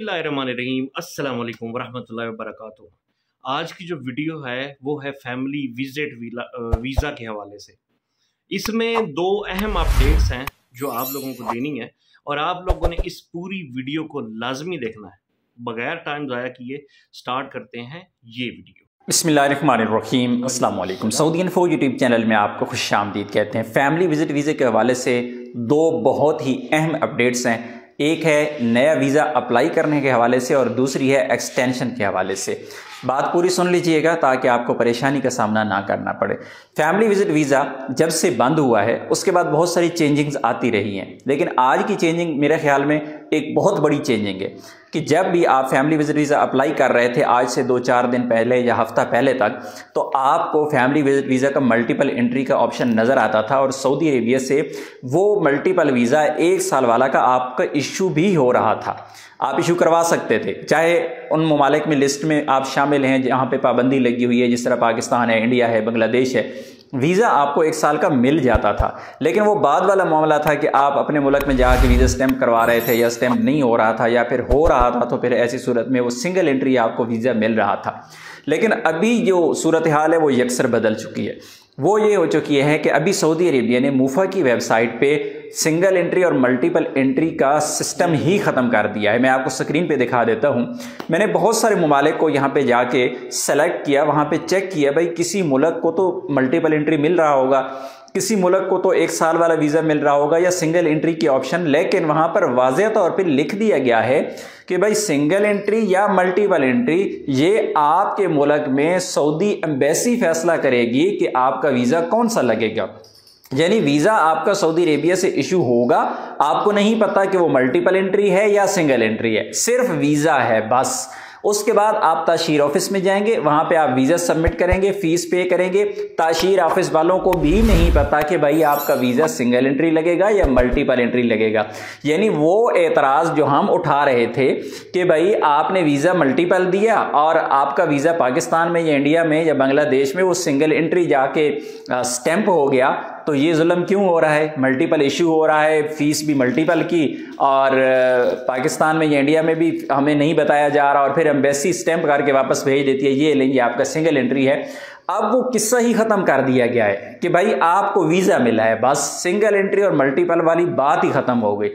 बिस्मिल्लाहिर्रहमानिर्रहीम अस्सलाम वालेकुम वरहमतुल्लाहि वबरकातुहू। आज की जो वीडियो है वो है फैमिली विजिट वीज़ा के हवाले से। इसमें दो अहम अपडेट्स हैं जो आप लोगों को देनी है और आप लोगों ने इस पूरी वीडियो को लाजमी देखना है। बगैर टाइम ज़ाया किए स्टार्ट करते हैं ये वीडियो। बिस्मिल्लाहिर्रहमानिर्रहीम अस्सलाम वालेकुम। सऊदी इन्फो यूट्यूब चैनल में आपको खुशामदीद कहते हैं। फैमिली विजिट वीज़े के हवाले से दो बहुत ही अहम अपडेट्स हैं। एक है नया वीज़ा अप्लाई करने के हवाले से और दूसरी है एक्सटेंशन के हवाले से। बात पूरी सुन लीजिएगा ताकि आपको परेशानी का सामना ना करना पड़े। फैमिली विजिट वीज़ा जब से बंद हुआ है उसके बाद बहुत सारी चेंजिंग्स आती रही हैं, लेकिन आज की चेंजिंग मेरे ख्याल में एक बहुत बड़ी चेंजिंग है कि जब भी आप फैमिली विजिट वीज़ा अप्लाई कर रहे थे आज से 2-4 दिन पहले या हफ्ता पहले तक, तो आपको फैमिली विजिट वीज़ा का मल्टीपल एंट्री का ऑप्शन नज़र आता था और सऊदी अरेबिया से वो मल्टीपल वीज़ा 1 साल वाला का आपका इशू भी हो रहा था। आप इशू करवा सकते थे, चाहे उन ममालिक में लिस्ट में आप शामिल हैं जहाँ पे पाबंदी लगी हुई है, जिस तरह पाकिस्तान है, इंडिया है, बांग्लादेश है। वीज़ा आपको 1 साल का मिल जाता था, लेकिन वो बाद वाला मामला था कि आप अपने मुल्क में जाके वीज़ा स्टैंप करवा रहे थे या स्टैंप नहीं हो रहा था या फिर हो रहा था, तो फिर ऐसी सूरत में वो सिंगल एंट्री आपको वीज़ा मिल रहा था। लेकिन अभी जो सूरत हाल है वो यकसर बदल चुकी है। वो ये हो चुकी है कि अभी सऊदी अरेबिया ने मूफा की वेबसाइट पे सिंगल एंट्री और मल्टीपल एंट्री का सिस्टम ही ख़त्म कर दिया है। मैं आपको स्क्रीन पे दिखा देता हूँ। मैंने बहुत सारे ममालिक को यहाँ पे जाके सेलेक्ट किया, वहाँ पे चेक किया, भाई किसी मुल्क को तो मल्टीपल एंट्री मिल रहा होगा, किसी मुल्क को तो 1 साल वाला वीज़ा मिल रहा होगा या सिंगल एंट्री की ऑप्शन, लेकिन वहाँ पर वाज़ेह तौर पे लिख दिया गया है कि भाई सिंगल एंट्री या मल्टीपल एंट्री ये आपके मुल्क में सऊदी एम्बेसी फैसला करेगी कि आपका वीज़ा कौन सा लगेगा। यानी वीज़ा आपका सऊदी अरेबिया से इशू होगा, आपको नहीं पता कि वो मल्टीपल एंट्री है या सिंगल एंट्री है, सिर्फ वीज़ा है बस। उसके बाद आप ताशीर ऑफिस में जाएंगे, वहाँ पे आप वीज़ा सबमिट करेंगे, फ़ीस पे करेंगे। ताशीर ऑफिस वालों को भी नहीं पता कि भाई आपका वीज़ा सिंगल एंट्री लगेगा या मल्टीपल एंट्री लगेगा। यानी वो एतराज़ जो हम उठा रहे थे कि भाई आपने वीज़ा मल्टीपल दिया और आपका वीज़ा पाकिस्तान में या इंडिया में या बांग्लादेश में वो सिंगल एंट्री जाके स्टैंप हो गया, तो ये जुल्म क्यों हो रहा है? मल्टीपल इशू हो रहा है, फ़ीस भी मल्टीपल की और पाकिस्तान में या इंडिया में भी हमें नहीं बताया जा रहा और फिर एम्बेसी स्टैंप करके वापस भेज देती है, ये लेंगे आपका सिंगल एंट्री है। अब वो किस्सा ही ख़त्म कर दिया गया है कि भाई आपको वीज़ा मिला है, बस सिंगल एंट्री और मल्टीपल वाली बात ही ख़त्म हो गई।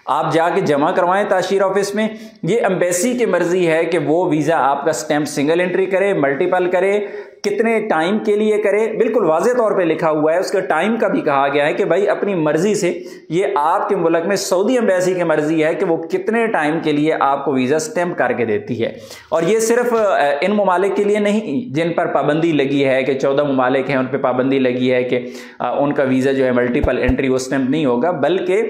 आप जाके जमा करवाएं ताशीर ऑफिस में, ये एम्बेसी की मर्जी है कि वो वीज़ा आपका स्टैंप सिंगल एंट्री करे, मल्टीपल करे, कितने टाइम के लिए करे, बिल्कुल वाज़े तौर पे लिखा हुआ है। उसका टाइम का भी कहा गया है कि भाई अपनी मर्जी से, ये आपके मुल्क में सऊदी एम्बेसी की मर्जी है कि वो कितने टाइम के लिए आपको वीज़ा स्टैंप करके देती है। और ये सिर्फ इन ममालिक के लिए नहीं जिन पर पाबंदी लगी है कि 14 ममालिक हैं उन पर पाबंदी लगी है कि उनका वीज़ा जो है मल्टीपल एंट्री वो स्टैंप नहीं होगा, बल्कि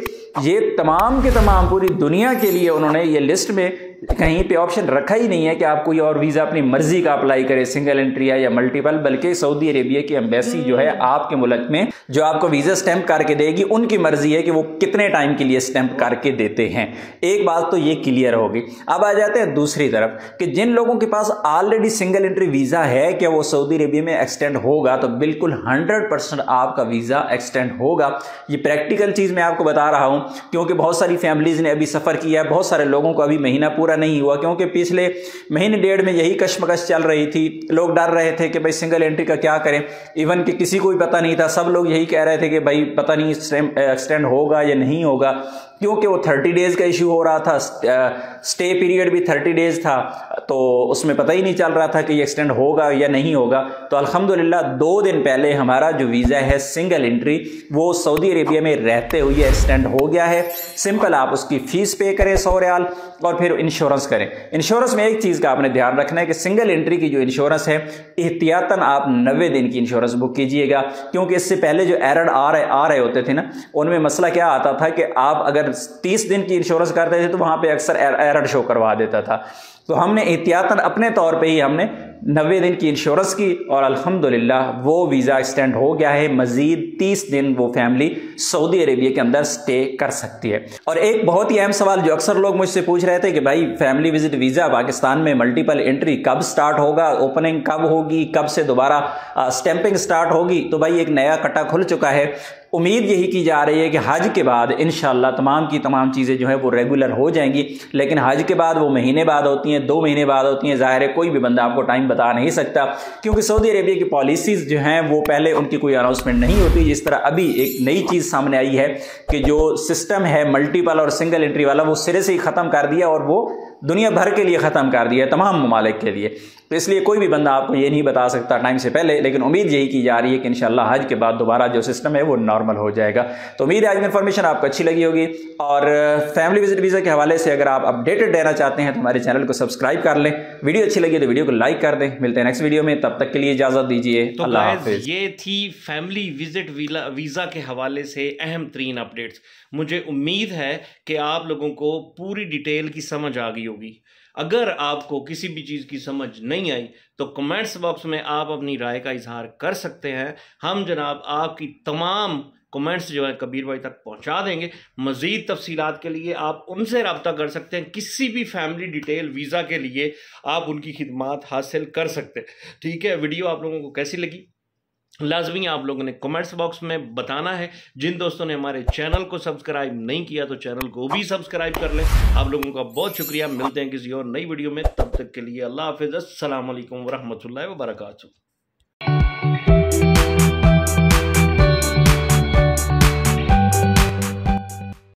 ये तमाम के तमाम पूरी दुनिया के लिए उन्होंने ये लिस्ट में कहीं पे ऑप्शन रखा ही नहीं है कि आप कोई और वीज़ा अपनी मर्जी का अप्लाई करें, सिंगल एंट्री है या मल्टीपल, बल्कि सऊदी अरेबिया की एम्बेसी जो है आपके मुल्क में जो आपको वीज़ा स्टैंप करके देगी, उनकी मर्जी है कि वो कितने टाइम के लिए स्टैंप करके देते हैं। एक बात तो ये क्लियर होगी। अब आ जाते हैं दूसरी तरफ कि जिन लोगों के पास ऑलरेडी सिंगल एंट्री वीज़ा है, क्या वो सऊदी अरेबिया में एक्सटेंड होगा? तो बिल्कुल 100% आपका वीज़ा एक्सटेंड होगा। ये प्रैक्टिकल चीज़ मैं आपको बता रहा हूँ क्योंकि बहुत सारी फैमिलीज़ ने अभी सफ़र किया है, बहुत सारे लोगों को अभी महीना पूरा नहीं हुआ, क्योंकि पिछले महीने डेढ़ में यही कशमकश चल रही थी। लोग डर रहे थे कि भाई सिंगल एंट्री का क्या करें, इवन कि किसी को भी पता नहीं था। सब लोग यही कह रहे थे कि भाई पता नहीं एक्सटेंड होगा या नहीं होगा, क्योंकि वो 30 डेज़ का इशू हो रहा था, स्टे पीरियड भी 30 डेज़ था, तो उसमें पता ही नहीं चल रहा था कि ये एक्सटेंड होगा या नहीं होगा। तो अल्हम्दुलिल्लाह 2 दिन पहले हमारा जो वीज़ा है सिंगल एंट्री वो सऊदी अरेबिया में रहते हुए एक्सटेंड हो गया है। सिंपल आप उसकी फ़ीस पे करें 100 रियाल और फिर इंश्योरेंस करें। इंश्योरेंस में एक चीज़ का आपने ध्यान रखना है कि सिंगल एंट्री की जो इंश्योरेंस है एहतियातन आप 90 दिन की इंश्योरेंस बुक कीजिएगा, क्योंकि इससे पहले जो एरर आ रहे होते थे ना, उनमें मसला क्या आता था कि आप अगर 30 दिन की इंश्योरेंस करते थे तो वहाँ पे अक्सर एरर शो करवा देता था। तो हमने एहतियातन अपने तौर पे ही हमने 90 दिन की इंश्योरेंस की और अल्हम्दुलिल्लाह वो वीज़ा एक्सटेंड हो गया है। मजीद 30 दिन वो फैमिली सऊदी अरेबिया के अंदर स्टे कर सकती है। और एक बहुत ही अहम सवाल जो अक्सर लोग मुझसे पूछ रहे थे कि भाई फैमिली विजिट वीज़ा पाकिस्तान में मल्टीपल एंट्री कब स्टार्ट होगा, ओपनिंग कब होगी, कब से दोबारा स्टैंपिंग स्टार्ट होगी। तो भाई एक नया कट्टा खुल चुका है। उम्मीद यही की जा रही है कि हज के बाद इंशाल्लाह तमाम की तमाम चीज़ें जो है वो रेगुलर हो जाएंगी। लेकिन हज के बाद वो महीने बाद होती हैं, 2 महीने बाद होती हैं। ज़ाहिर है कोई भी बंदा आपको टाइम बता नहीं सकता, क्योंकि सऊदी अरेबिया की पॉलिसीज़ जो हैं वो पहले उनकी कोई अनाउंसमेंट नहीं होती। जिस तरह अभी एक नई चीज़ सामने आई है कि जो सिस्टम है मल्टीपल और सिंगल एंट्री वाला वो सिरे से ही ख़त्म कर दिया और वो दुनिया भर के लिए ख़त्म कर दिया, तमाम ममालिक के लिए। तो इसलिए कोई भी बंदा आपको ये नहीं बता सकता टाइम से पहले, लेकिन उम्मीद यही की जा रही है कि इंशाल्लाह हज के बाद दोबारा जो सिस्टम है वो नॉर्मल हो जाएगा। तो उम्मीद है आज की इन्फॉर्मेशन आपको अच्छी लगी होगी। और फैमिली विजिट वीज़ा के हवाले से अगर आप अपडेटेड रहना चाहते हैं तो हमारे चैनल को सब्सक्राइब कर लें। वीडियो अच्छी लगी तो वीडियो को लाइक कर दें। मिलते हैं नेक्स्ट वीडियो में, तब तक के लिए इजाज़त दीजिए। तो अल्लाह हाफिज़। ये थी फैमिली विजिट वीज़ा के हवाले से अहम तरीन अपडेट्स। मुझे उम्मीद है कि आप लोगों को पूरी डिटेल की समझ आ गई होगी। अगर आपको किसी भी चीज़ की समझ नहीं आई तो कमेंट्स बॉक्स में आप अपनी राय का इजहार कर सकते हैं। हम जनाब आपकी तमाम कमेंट्स जो है कबीर भाई तक पहुंचा देंगे। मज़ीद तफसीलात के लिए आप उनसे रब्ता कर सकते हैं। किसी भी फैमिली डिटेल वीज़ा के लिए आप उनकी खिदमात हासिल कर सकते हैं। ठीक है, वीडियो आप लोगों को कैसी लगी लाजमी आप लोगों ने कमेंट्स बॉक्स में बताना है। जिन दोस्तों ने हमारे चैनल को सब्सक्राइब नहीं किया तो चैनल को भी सब्सक्राइब कर लें। आप लोगों का बहुत शुक्रिया। मिलते हैं किसी और नई वीडियो में, तब तक के लिए अल्लाह हाफिज़। अस्सलाम वालेकुम व रहमतुल्लाहि व बरकातुहू।